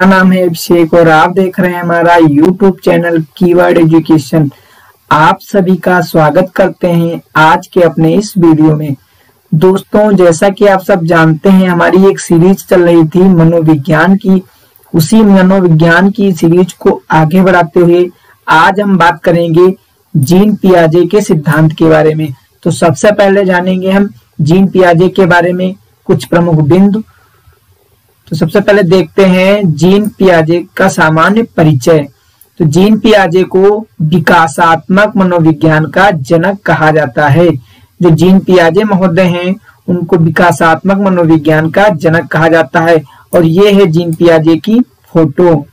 नाम है अभिषेक और आप देख रहे हैं हमारा YouTube चैनल कीवर्ड एजुकेशन। आप सभी का स्वागत करते हैं आज के अपने इस वीडियो में। दोस्तों, जैसा कि आप सब जानते हैं, हमारी एक सीरीज चल रही थी मनोविज्ञान की। उसी मनोविज्ञान की सीरीज को आगे बढ़ाते हुए आज हम बात करेंगे जीन पियाजे के सिद्धांत के बारे में। तो सबसे पहले जानेंगे हम जीन पियाजे के बारे में कुछ प्रमुख बिंदु। तो सबसे पहले देखते हैं जीन पियाजे का सामान्य परिचय। तो जीन पियाजे को विकासात्मक मनोविज्ञान का जनक कहा जाता है। जो जीन पियाजे महोदय हैं उनको विकासात्मक मनोविज्ञान का जनक कहा जाता है। और ये है जीन पियाजे की फोटो।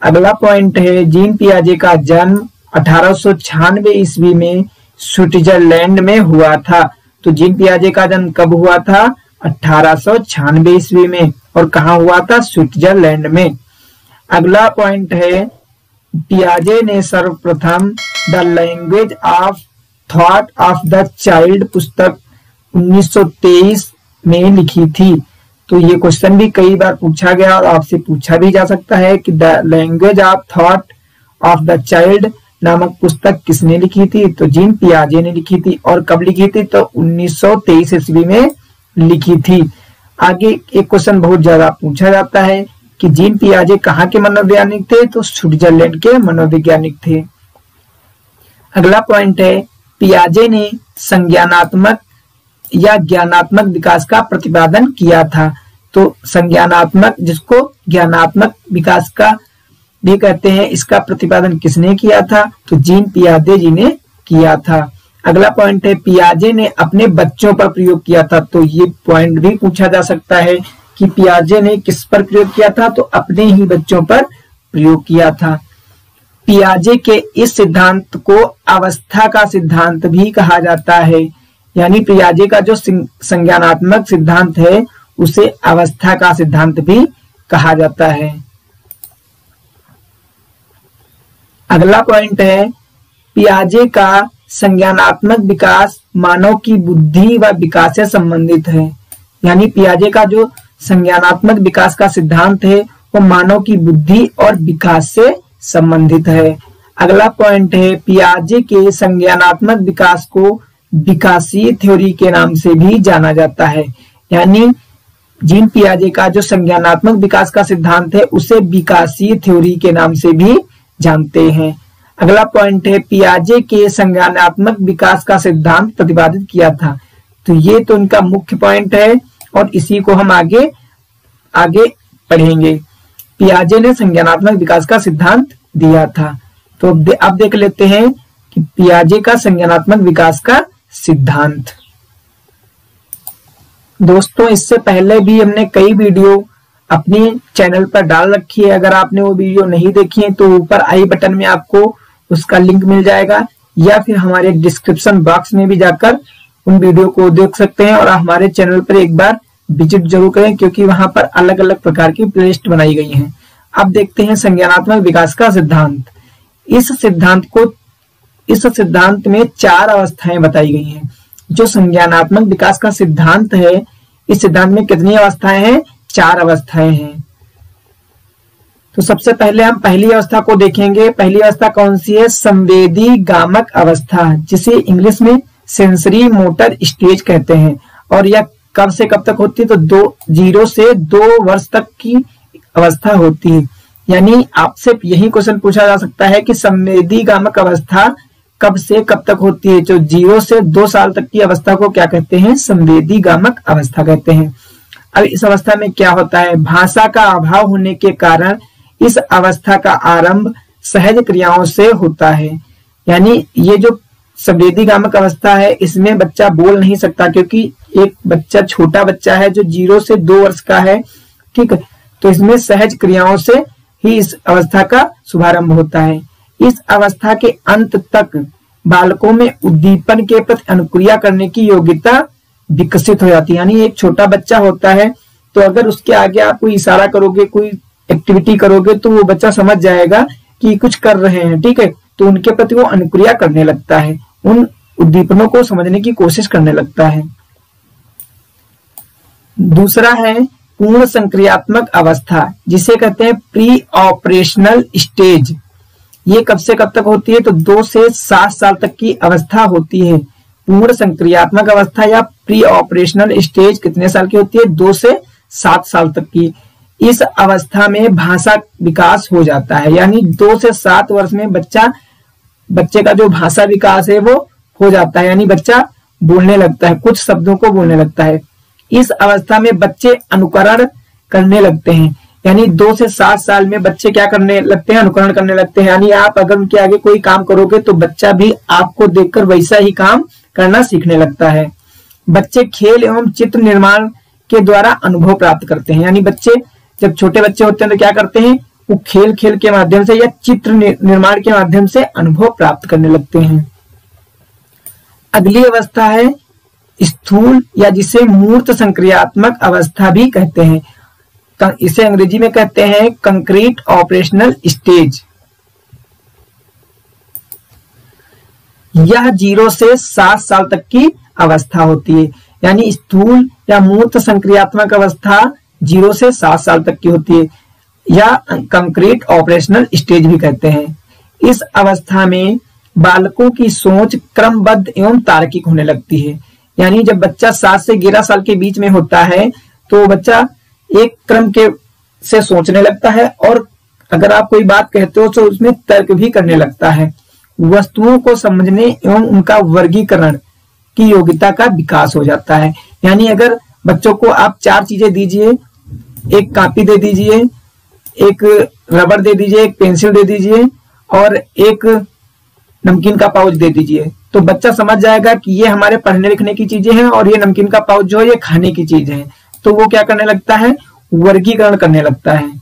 अगला पॉइंट है जीन पियाजे का जन्म 1896 ईस्वी में स्विट्जरलैंड में हुआ था। तो जीन पियाजे का जन्म कब हुआ था? 1896 ईस्वी में। और कहाँ हुआ था? स्विट्जरलैंड में। अगला पॉइंट है पियाजे ने सर्वप्रथम the language of thought of the child पुस्तक 1923 में लिखी थी। तो ये क्वेश्चन भी कई बार पूछा गया और आपसे पूछा भी जा सकता है कि the language of thought of the child नामक पुस्तक किसने लिखी थी? तो जीन पियाजे ने लिखी थी। और कब लिखी थी? तो 1923 ईस्वी में लिखी थी। आगे एक क्वेश्चन बहुत ज्यादा पूछा जाता है कि जीन पियाजे कहाँ के मनोवैज्ञानिक थे? तो स्विट्जरलैंड के मनोवैज्ञानिक थे। अगला पॉइंट है पियाजे ने संज्ञानात्मक या ज्ञानात्मक विकास का प्रतिपादन किया था। तो संज्ञानात्मक, जिसको ज्ञानात्मक विकास का भी कहते हैं, इसका प्रतिपादन किसने किया था? तो जीन पियाजे जी ने किया था। अगला पॉइंट है पियाजे ने अपने बच्चों पर प्रयोग किया था। तो ये पॉइंट भी पूछा जा सकता है कि पियाजे ने किस पर प्रयोग किया था? तो अपने ही बच्चों पर प्रयोग किया था। पियाजे के इस सिद्धांत को अवस्था का सिद्धांत भी कहा जाता है। यानी पियाजे का जो संज्ञानात्मक सिद्धांत है उसे अवस्था का सिद्धांत भी कहा जाता है। अगला पॉइंट है पियाजे का संज्ञानात्मक विकास मानव की बुद्धि व विकास से संबंधित है। यानी पियाजे का जो संज्ञानात्मक विकास का सिद्धांत है वो मानव की बुद्धि और विकास से संबंधित है। अगला पॉइंट है पियाजे के संज्ञानात्मक विकास को विकासीय थ्योरी के नाम से भी जाना जाता है। यानी जीन पियाजे का जो संज्ञानात्मक विकास का सिद्धांत है उसे विकासीय थ्योरी के नाम से भी जानते हैं। अगला पॉइंट है पियाजे के संज्ञानात्मक विकास का सिद्धांत प्रतिपादित किया था। तो ये तो इनका मुख्य पॉइंट है और इसी को हम आगे पढ़ेंगे। पियाजे ने संज्ञानात्मक विकास का सिद्धांत दिया था। तो अब देख लेते हैं कि पियाजे का संज्ञानात्मक विकास का सिद्धांत। दोस्तों, इससे पहले भी हमने कई वीडियो अपने चैनल पर डाल रखी है। अगर आपने वो वीडियो नहीं देखी है तो ऊपर आई बटन में आपको उसका लिंक मिल जाएगा या फिर हमारे डिस्क्रिप्शन बॉक्स में भी जाकर उन वीडियो को देख सकते हैं। और हमारे चैनल पर एक बार विजिट जरूर करें क्योंकि वहां पर अलग अलग प्रकार की प्लेलिस्ट बनाई गई हैं। अब देखते हैं संज्ञानात्मक विकास का सिद्धांत। इस सिद्धांत में 4 अवस्थाएं बताई गई हैं। जो संज्ञानात्मक विकास का सिद्धांत है, इस सिद्धांत में कितनी अवस्थाएं हैं? 4 अवस्थाएं हैं। तो सबसे पहले हम पहली अवस्था को देखेंगे। पहली अवस्था कौन सी है? संवेदी गामक अवस्था, जिसे इंग्लिश में सेंसरी मोटर स्टेज कहते हैं। और यह कब से कब तक होती है? तो 0 से 2 वर्ष तक की अवस्था होती है। यानी आपसे यही क्वेश्चन पूछा जा सकता है कि संवेदी गामक अवस्था कब से कब तक होती है? जो 0 से 2 साल तक की अवस्था को क्या कहते हैं? संवेदी गामक अवस्था कहते हैं। अब इस अवस्था में क्या होता है? भाषा का अभाव होने के कारण इस अवस्था का आरंभ सहज क्रियाओं से होता है। यानी ये जो संवेदी गामक अवस्था है इसमें बच्चा बोल नहीं सकता क्योंकि एक बच्चा छोटा बच्चा है जो 0 से 2 वर्ष का है, ठीक है। तो इसमें सहज क्रियाओं से ही इस अवस्था का शुभारंभ होता है। इस अवस्था के अंत तक बालकों में उद्दीपन के प्रति अनुक्रिया करने की योग्यता विकसित हो जाती है। यानी एक छोटा बच्चा होता है तो अगर उसके आगे आप कोई इशारा करोगे, कोई एक्टिविटी करोगे तो वो बच्चा समझ जाएगा कि कुछ कर रहे हैं, ठीक है। तो उनके प्रति वो अनुक्रिया करने लगता है, उन उद्दीपनों को समझने की कोशिश करने लगता है। दूसरा है पूर्ण संक्रियात्मक अवस्था जिसे कहते हैं प्री ऑपरेशनल स्टेज, ये कब से कब तक होती है? तो 2 से 7 साल तक की अवस्था होती है। पूर्ण संक्रियात्मक अवस्था या प्री ऑपरेशनल स्टेज कितने साल की होती है? 2 से 7 साल तक की। इस अवस्था में भाषा विकास हो जाता है, यानी 2 से 7 वर्ष में बच्चे का जो भाषा विकास है वो हो जाता है, यानी बच्चा बोलने लगता है, कुछ शब्दों को बोलने लगता है। इस अवस्था में बच्चे अनुकरण करने लगते हैं, यानी 2 से 7 साल में बच्चे क्या करने लगते हैं? अनुकरण करने लगते हैं। यानी आप अगर उनके आगे कोई काम करोगे तो बच्चा भी आपको देखकर वैसा ही काम करना सीखने लगता है। बच्चे खेल एवं चित्र निर्माण के द्वारा अनुभव प्राप्त करते हैं, यानी बच्चे जब छोटे बच्चे होते हैं तो क्या करते हैं? वो खेल के माध्यम से या चित्र निर्माण के माध्यम से अनुभव प्राप्त करने लगते हैं। अगली अवस्था है स्थूल या जिसे मूर्त संक्रियात्मक अवस्था भी कहते हैं। इसे अंग्रेजी में कहते हैं कंक्रीट ऑपरेशनल स्टेज। यह 0 से 7 साल तक की अवस्था होती है, यानी स्थूल या मूर्त संक्रियात्मक अवस्था 0 से 7 साल तक की होती है, या कंक्रीट ऑपरेशनल स्टेज भी कहते हैं। इस अवस्था में बालकों की सोच क्रमबद्ध एवं तार्किक होने लगती है, यानी जब बच्चा 7 से 11 साल के बीच में होता है तो बच्चा एक क्रम के से सोचने लगता है, और अगर आप कोई बात कहते हो तो उसमें तर्क भी करने लगता है। वस्तुओं को समझने एवं उनका वर्गीकरण की योग्यता का विकास हो जाता है, यानी अगर बच्चों को आप 4 चीजें दीजिए, एक कॉपी दे दीजिए, एक रबड़ दे दीजिए, एक पेंसिल दे दीजिए और एक नमकीन का पाउच दे दीजिए, तो बच्चा समझ जाएगा कि ये हमारे पढ़ने लिखने की चीजें हैं और ये नमकीन का पाउच जो है ये खाने की चीज है। तो वो क्या करने लगता है? वर्गीकरण करने लगता है।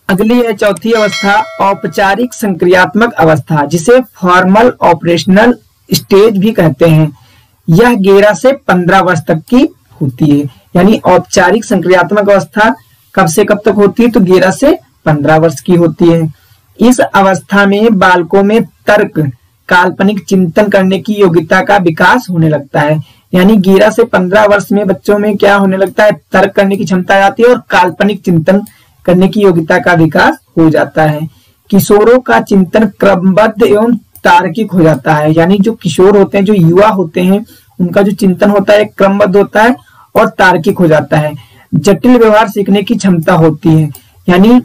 अगली है चौथी अवस्था औपचारिक संक्रियात्मक अवस्था, जिसे फॉर्मल ऑपरेशनल स्टेज भी कहते हैं। यह 11 से 15 वर्ष तक की होती है, यानी औपचारिक संक्रियात्मक अवस्था कब से कब तक होती है? तो 11 से 15 वर्ष की होती है। इस अवस्था में बालकों में तर्क, काल्पनिक चिंतन करने की योग्यता का विकास होने लगता है, यानी 11 से 15 वर्ष में बच्चों में क्या होने लगता है? तर्क करने की क्षमता आती है और काल्पनिक चिंतन करने की योग्यता का विकास हो जाता है। किशोरों का चिंतन क्रमबद्ध एवं तार्किक हो जाता है, यानी जो किशोर होते हैं, जो युवा होते हैं, उनका जो चिंतन होता है क्रमबद्ध होता है और तार्किक हो जाता है। जटिल व्यवहार सीखने की क्षमता होती है, यानी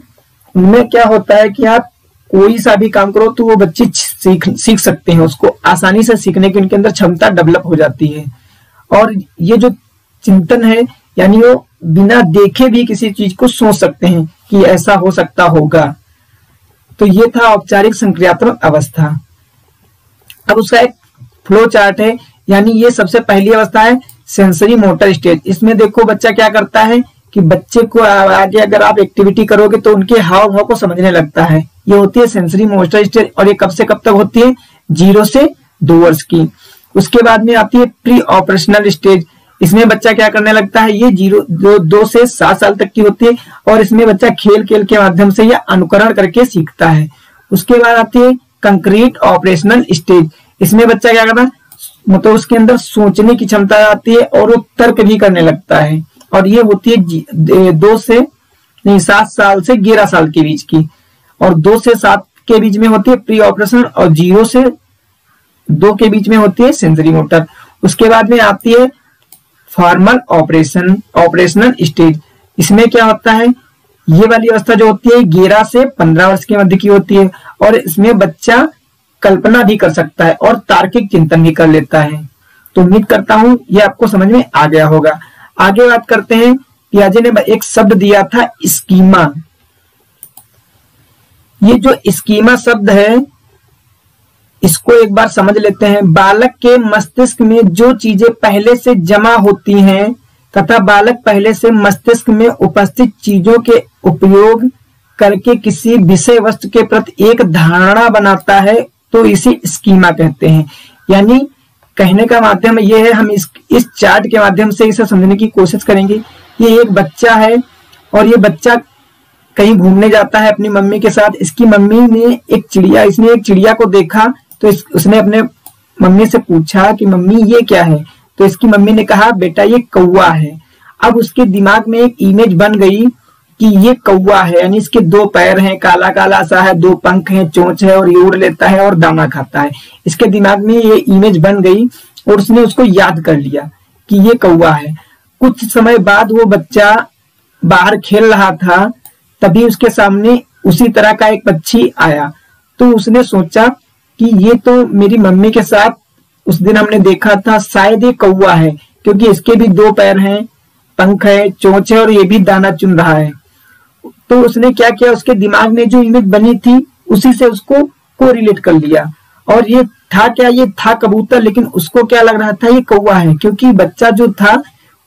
उनमें क्या होता है कि आप कोई सा भी काम करो तो वो बच्चे सीख सकते हैं, उसको आसानी से सीखने की उनके अंदर क्षमता डेवलप हो जाती है। और ये जो चिंतन है, यानी वो बिना देखे भी किसी चीज को सोच सकते हैं कि ऐसा हो सकता होगा। तो ये था औपचारिक संक्रियात्मक अवस्था। अब उसका एक फ्लो चार्ट है, यानी ये सबसे पहली अवस्था है सेंसरी मोटर स्टेज। इसमें देखो बच्चा क्या करता है कि बच्चे को आगे अगर आप एक्टिविटी करोगे तो उनके हाव भाव को समझने लगता है। ये होती है सेंसरी मोटर स्टेज, और ये कब से कब तक होती है? 0 से 2 वर्ष की। उसके बाद में आती है प्री ऑपरेशनल स्टेज। इसमें बच्चा क्या करने लगता है? ये 2 से 7 साल तक की होती है, और इसमें बच्चा खेल के माध्यम से या अनुकरण करके सीखता है। उसके बाद आती है कंक्रीट ऑपरेशनल स्टेज। इसमें बच्चा क्या करता है? मतलब उसके अंदर सोचने की क्षमता आती है और वो तर्क भी करने लगता है, और ये होती है 7 साल से 11 साल के बीच की, और 2 से 7 के बीच में होती है प्री ऑपरेशन, और 0 से 2 के बीच में होती है सेंसरी मोटर। उसके बाद में आती है फॉर्मल ऑपरेशनल स्टेज। इसमें क्या होता है? ये वाली अवस्था जो होती है 11 से 15 वर्ष के मध्य की होती है, और इसमें बच्चा कल्पना भी कर सकता है और तार्किक चिंतन भी कर लेता है। तो उम्मीद करता हूं ये आपको समझ में आ गया होगा। आगे बात करते हैं, पियाजे ने एक शब्द दिया था स्कीमा। ये जो स्कीमा शब्द है इसको एक बार समझ लेते हैं। बालक के मस्तिष्क में जो चीजें पहले से जमा होती हैं तथा बालक पहले से मस्तिष्क में उपस्थित चीजों के उपयोग करके किसी विषय वस्तु के प्रति एक धारणा बनाता है, तो इसे स्कीमा कहते हैं। यानी कहने का माध्यम ये है, हम इस चार्ट के माध्यम से इसे समझने की कोशिश करेंगे। ये एक बच्चा है और ये बच्चा कहीं घूमने जाता है अपनी मम्मी के साथ। इसकी मम्मी ने इसने एक चिड़िया को देखा, तो उसने अपने मम्मी से पूछा कि मम्मी ये क्या है? तो इसकी मम्मी ने कहा बेटा ये कौवा है। अब उसके दिमाग में एक इमेज बन गई कि ये कौवा है, यानी इसके 2 पैर हैं, काला काला सा है, 2 पंख हैं, चोंच है और ये उड़ लेता है और दाना खाता है। इसके दिमाग में ये इमेज बन गई और उसने उसको याद कर लिया कि ये कौवा है। कुछ समय बाद वो बच्चा बाहर खेल रहा था, तभी उसके सामने उसी तरह का एक पक्षी आया। तो उसने सोचा कि ये तो मेरी मम्मी के साथ उस दिन हमने देखा था, शायद ये कौवा है, क्योंकि इसके भी 2 पैर हैं, पंख है, चोंच है और ये भी दाना चुन रहा है। तो उसने क्या किया, उसके दिमाग में जो इमेज बनी थी उसी से उसको कोरिलेट कर लिया। और ये था क्या, ये था कबूतर, लेकिन उसको क्या लग रहा था ये कौवा है, क्योंकि बच्चा जो था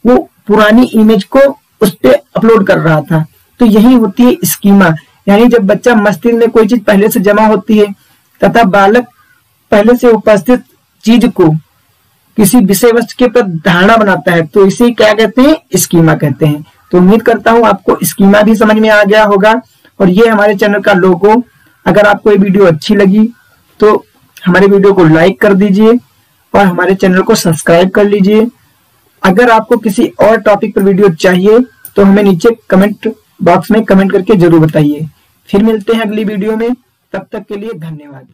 वो पुरानी इमेज को उस पे अपलोड कर रहा था। तो यही होती है स्कीमा, यानी जब बच्चा मस्तिष्क में कोई चीज पहले से जमा होती है तथा बालक पहले से उपस्थित चीज को किसी विषय वस्तु के प्रति धारणा बनाता है, तो इसे क्या कहते हैं, स्कीमा कहते हैं। तो उम्मीद करता हूं आपको स्कीमा भी समझ में आ गया होगा। और ये हमारे चैनल का लोगो। अगर आपको ये वीडियो अच्छी लगी तो हमारे वीडियो को लाइक कर दीजिए और हमारे चैनल को सब्सक्राइब कर लीजिए। अगर आपको किसी और टॉपिक पर वीडियो चाहिए तो हमें नीचे कमेंट बॉक्स में कमेंट करके जरूर बताइए। फिर मिलते हैं अगली वीडियो में, तब तक के लिए धन्यवाद।